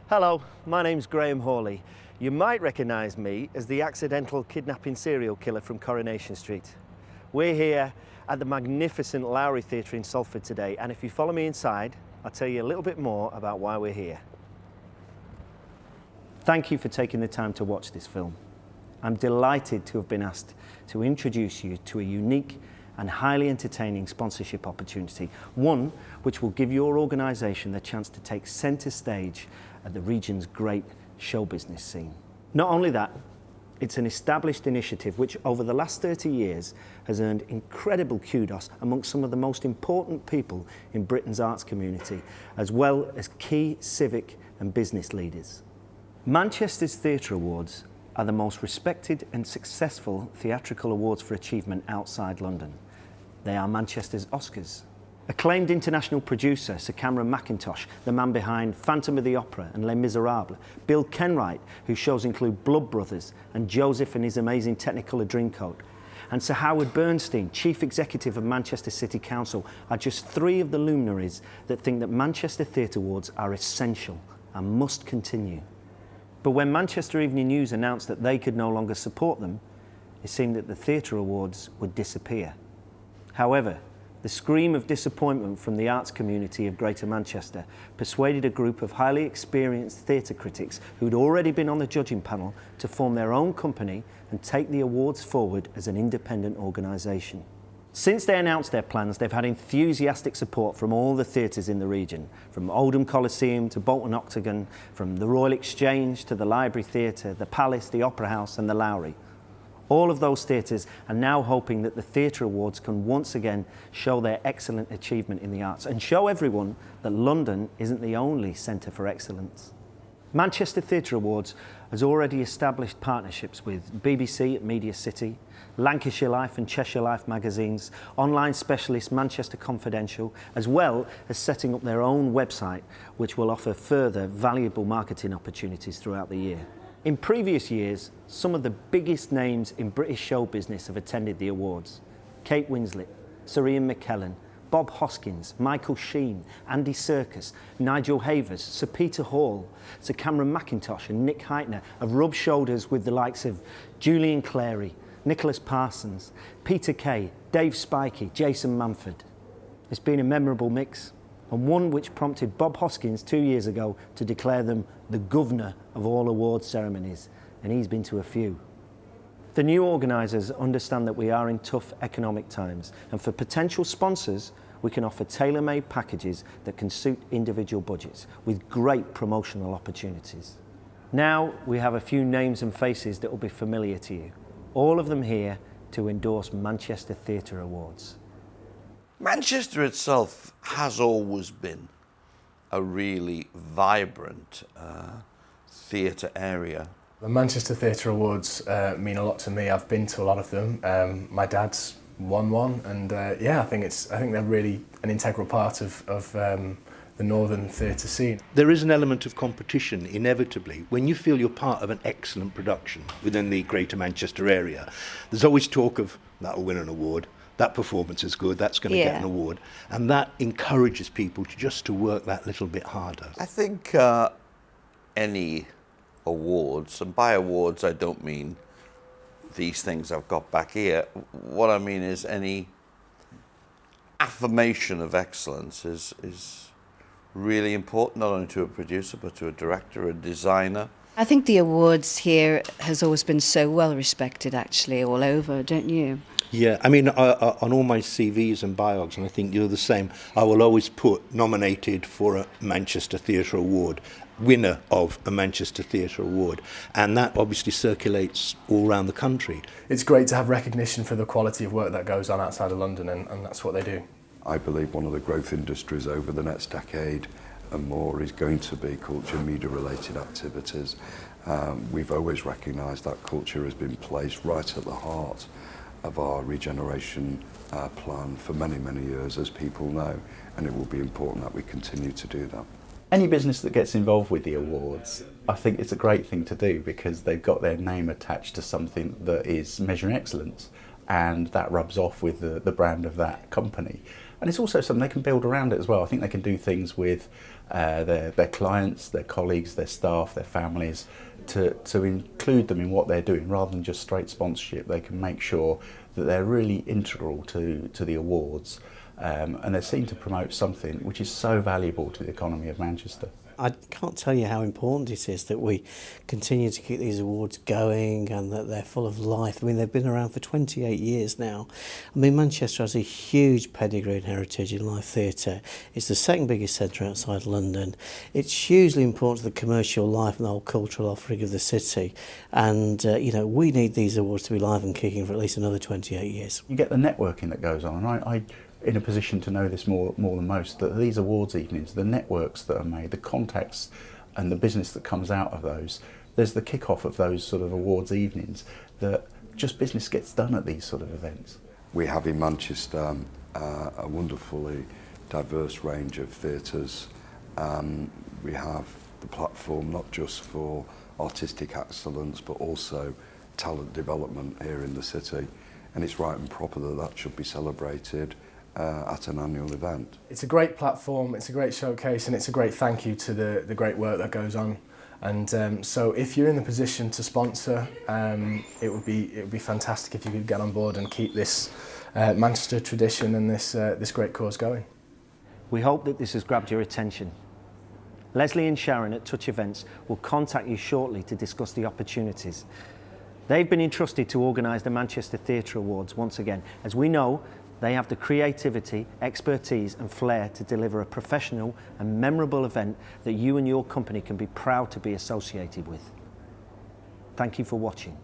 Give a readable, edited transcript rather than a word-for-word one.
Hello, my name's Graham Hawley. You might recognise me as the accidental kidnapping serial killer from Coronation Street. We're here at the magnificent Lowry Theatre in Salford today, and if you follow me inside, I'll tell you a little bit more about why we're here. Thank you for taking the time to watch this film. I'm delighted to have been asked to introduce you to a unique and highly entertaining sponsorship opportunity, one which will give your organisation the chance to take centre stage at the region's great show business scene. Not only that, it's an established initiative which over the last 30 years has earned incredible kudos amongst some of the most important people in Britain's arts community, as well as key civic and business leaders. Manchester's Theatre Awards are the most respected and successful theatrical awards for achievement outside London. They are Manchester's Oscars. Acclaimed international producer Sir Cameron Mackintosh, the man behind Phantom of the Opera and Les Miserables, Bill Kenwright, whose shows include Blood Brothers and Joseph and His Amazing Technicolor Dreamcoat, and Sir Howard Bernstein, Chief Executive of Manchester City Council, are just three of the luminaries that think that Manchester Theatre Awards are essential and must continue. But when Manchester Evening News announced that they could no longer support them, it seemed that the Theatre Awards would disappear. However, the scream of disappointment from the arts community of Greater Manchester persuaded a group of highly experienced theatre critics who'd already been on the judging panel to form their own company and take the awards forward as an independent organisation. Since they announced their plans, they've had enthusiastic support from all the theatres in the region, from Oldham Coliseum to Bolton Octagon, from the Royal Exchange to the Library Theatre, the Palace, the Opera House and the Lowry. All of those theatres are now hoping that the Theatre Awards can once again show their excellent achievement in the arts and show everyone that London isn't the only centre for excellence. Manchester Theatre Awards has already established partnerships with BBC at Media City, Lancashire Life and Cheshire Life magazines, online specialist Manchester Confidential, as well as setting up their own website, which will offer further valuable marketing opportunities throughout the year. In previous years, some of the biggest names in British show business have attended the awards. Kate Winslet, Sir Ian McKellen, Bob Hoskins, Michael Sheen, Andy Serkis, Nigel Havers, Sir Peter Hall, Sir Cameron Mackintosh and Nick Heitner have rubbed shoulders with the likes of Julian Clary, Nicholas Parsons, Peter Kay, Dave Spikey, Jason Manford. It's been a memorable mix, and one which prompted Bob Hoskins 2 years ago to declare them the governor of all award ceremonies, and he's been to a few. The new organisers understand that we are in tough economic times, and for potential sponsors, we can offer tailor-made packages that can suit individual budgets with great promotional opportunities. Now we have a few names and faces that will be familiar to you, all of them here to endorse Manchester Theatre Awards. Manchester itself has always been a really vibrant theatre area. The Manchester Theatre Awards mean a lot to me. I've been to a lot of them. My dad's won one, and yeah, I think they're really an integral part of the northern theatre scene. There is an element of competition, inevitably. When you feel you're part of an excellent production within the Greater Manchester area, there's always talk of, that'll win an award, that performance is good, that's going to get an award. And that encourages people to work that little bit harder. I think any awards, and by awards I don't mean these things I've got back here. What I mean is any affirmation of excellence is really important, not only to a producer but to a director, a designer. I think the awards here has always been so well respected, actually, all over, don't you? Yeah, I mean, on all my CVs and biogs, and I think you're the same, I will always put nominated for a Manchester Theatre Award, winner of a Manchester Theatre Award, and that obviously circulates all around the country. It's great to have recognition for the quality of work that goes on outside of London, and that's what they do. I believe one of the growth industries over the next decade and more is going to be culture media related activities. We've always recognised that culture has been placed right at the heart of our regeneration plan for many, many years, as people know, and it will be important that we continue to do that. Any business that gets involved with the awards, I think it's a great thing to do because they've got their name attached to something that is measuring excellence, and that rubs off with the brand of that company. And it's also something they can build around it as well. I think they can do things with their clients, their colleagues, their staff, their families, to include them in what they're doing rather than just straight sponsorship. They can make sure that they're really integral to the awards, and they're seen to promote something which is so valuable to the economy of Manchester. I can't tell you how important it is that we continue to keep these awards going and that they're full of life. I mean, they've been around for 28 years now. I mean, Manchester has a huge pedigree and heritage in live theatre. It's the second biggest centre outside London. It's hugely important to the commercial life and the whole cultural offering of the city. And, you know, we need these awards to be live and kicking for at least another 28 years. You get the networking that goes on, and I in a position to know this more than most, that these awards evenings, the networks that are made, the contacts and the business that comes out of those, there's the kick-off of those sort of awards evenings, that just business gets done at these sort of events. We have in Manchester a wonderfully diverse range of theatres. We have the platform not just for artistic excellence but also talent development here in the city, and it's right and proper that that should be celebrated at an annual event. It's a great platform, it's a great showcase, and it's a great thank you to the great work that goes on. And so if you're in the position to sponsor, it would be fantastic if you could get on board and keep this Manchester tradition and this great cause going. We hope that this has grabbed your attention. Leslie and Sharon at Touch Events will contact you shortly to discuss the opportunities. They've been entrusted to organise the Manchester Theatre Awards once again. As we know, they have the creativity, expertise and flair to deliver a professional and memorable event that you and your company can be proud to be associated with. Thank you for watching.